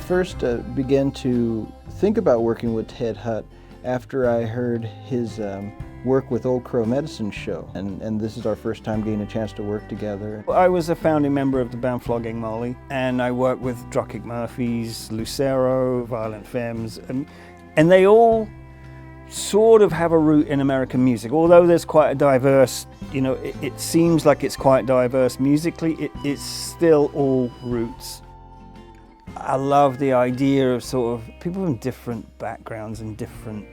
first began to think about working with Ted Hutt after I heard his work with Old Crow Medicine Show, and this is our first time getting a chance to work together. I was a founding member of the band Flogging Molly, and I worked with Dropkick Murphys, Lucero, Violent Femmes, and they all sort of have a root in American music. Although there's quite a diverse, it seems like it's quite diverse musically, it's still all roots. I love the idea of sort of people from different backgrounds and different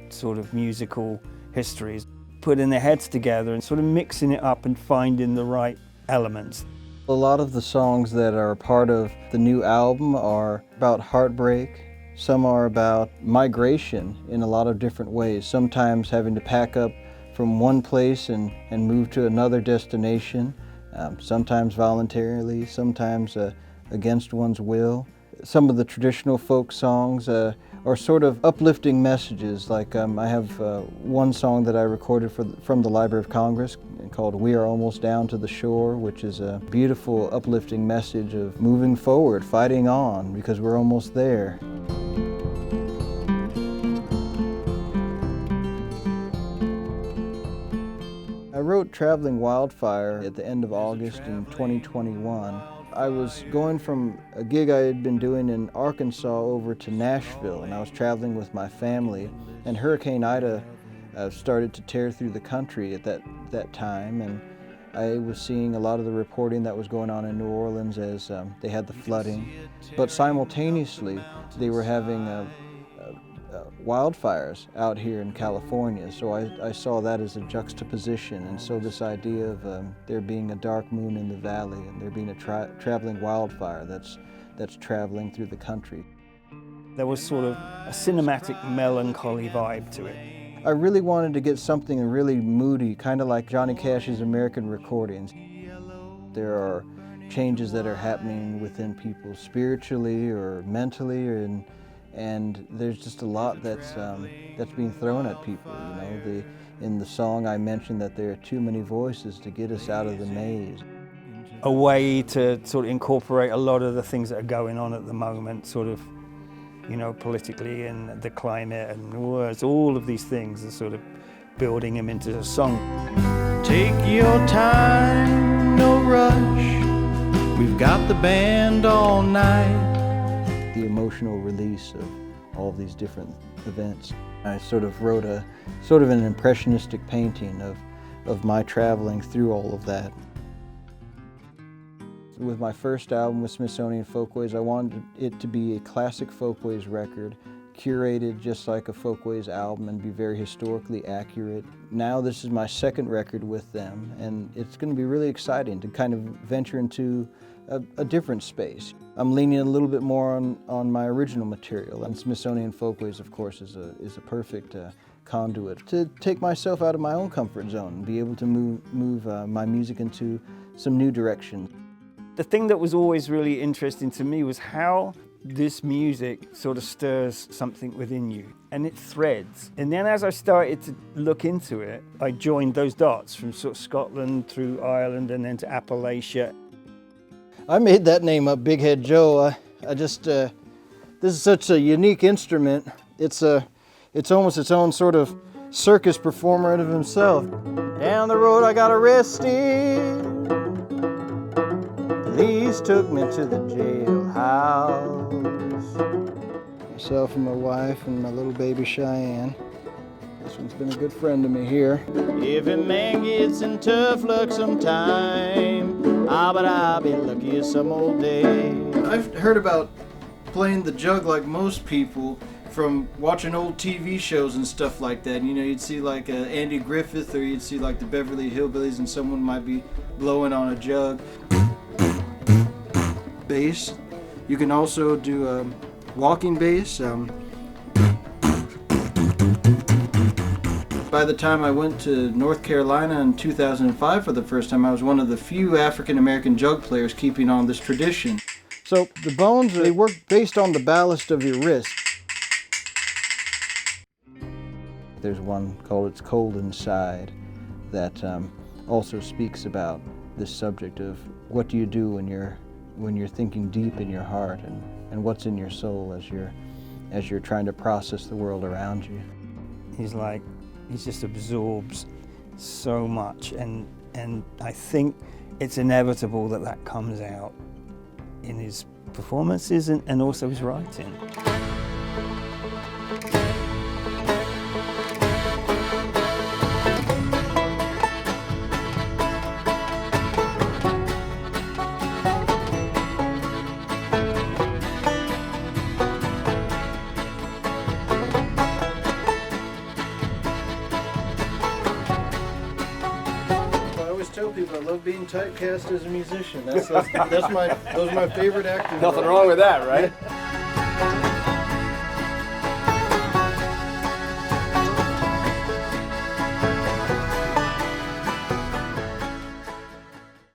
sort of musical histories putting their heads together and sort of mixing it up and finding the right elements. A lot of the songs that are part of the new album are about heartbreak. Some are about migration in a lot of different ways, sometimes having to pack up from one place and move to another destination, sometimes voluntarily, sometimes against one's will. Some of the traditional folk songs are sort of uplifting messages, like I have one song that I recorded from the Library of Congress called "We Are Almost Down to the Shore," which is a beautiful uplifting message of moving forward, fighting on, because we're almost there. I wrote Traveling Wildfire at the end of August in 2021. I was going from a gig I had been doing in Arkansas over to Nashville, and I was traveling with my family, and Hurricane Ida started to tear through the country at that time, and I was seeing a lot of the reporting that was going on in New Orleans as they had the flooding, but simultaneously they were having wildfires out here in California, so I saw that as a juxtaposition, and so this idea of there being a dark moon in the valley and there being a traveling wildfire that's traveling through the country. There was sort of a cinematic melancholy vibe to it. I really wanted to get something really moody, kind of like Johnny Cash's American recordings. There are changes that are happening within people spiritually or mentally, and there's just a lot that's being thrown at people. In the song I mentioned that there are too many voices to get us out of the maze. A way to sort of incorporate a lot of the things that are going on at the moment, sort of, politically, and the climate and wars, all of these things are sort of building them into a song. Take your time, no rush. We've got the band all night. The emotional release of all of these different events. I sort of wrote an impressionistic painting of my traveling through all of that. With my first album with Smithsonian Folkways, I wanted it to be a classic folkways record, curated just like a folkways album and be very historically accurate. Now this is my second record with them, and it's going to be really exciting to kind of venture into a different space. I'm leaning a little bit more on my original material, and Smithsonian Folkways, of course, is a perfect conduit to take myself out of my own comfort zone and be able to move my music into some new directions. The thing that was always really interesting to me was how this music sort of stirs something within you, and it threads. And then as I started to look into it, I joined those dots from sort of Scotland through Ireland and then to Appalachia. I made that name up, Big Head Joe. This is such a unique instrument. It's almost its own sort of circus performer of himself. Down the road I got arrested. Police took me to the jailhouse. Myself and my wife and my little baby Cheyenne. This one's been a good friend to me here. Every man gets in tough luck sometime. But I'll be lucky some old day. I've heard about playing the jug like most people from watching old TV shows and stuff like that. You'd see like Andy Griffith, or you'd see like the Beverly Hillbillies, and someone might be blowing on a jug. Bass. You can also do walking bass. By the time I went to North Carolina in 2005 for the first time, I was one of the few African-American jug players keeping on this tradition. So the bones, they work based on the ballast of your wrist. There's one called It's Cold Inside that also speaks about this subject of what do you do when you're thinking deep in your heart and and what's in your soul as you're trying to process the world around you. He just absorbs so much, and I think it's inevitable that comes out in his performances and also his writing. People, I love being typecast as a musician. Those are my favorite acting. Nothing wrong with that, right?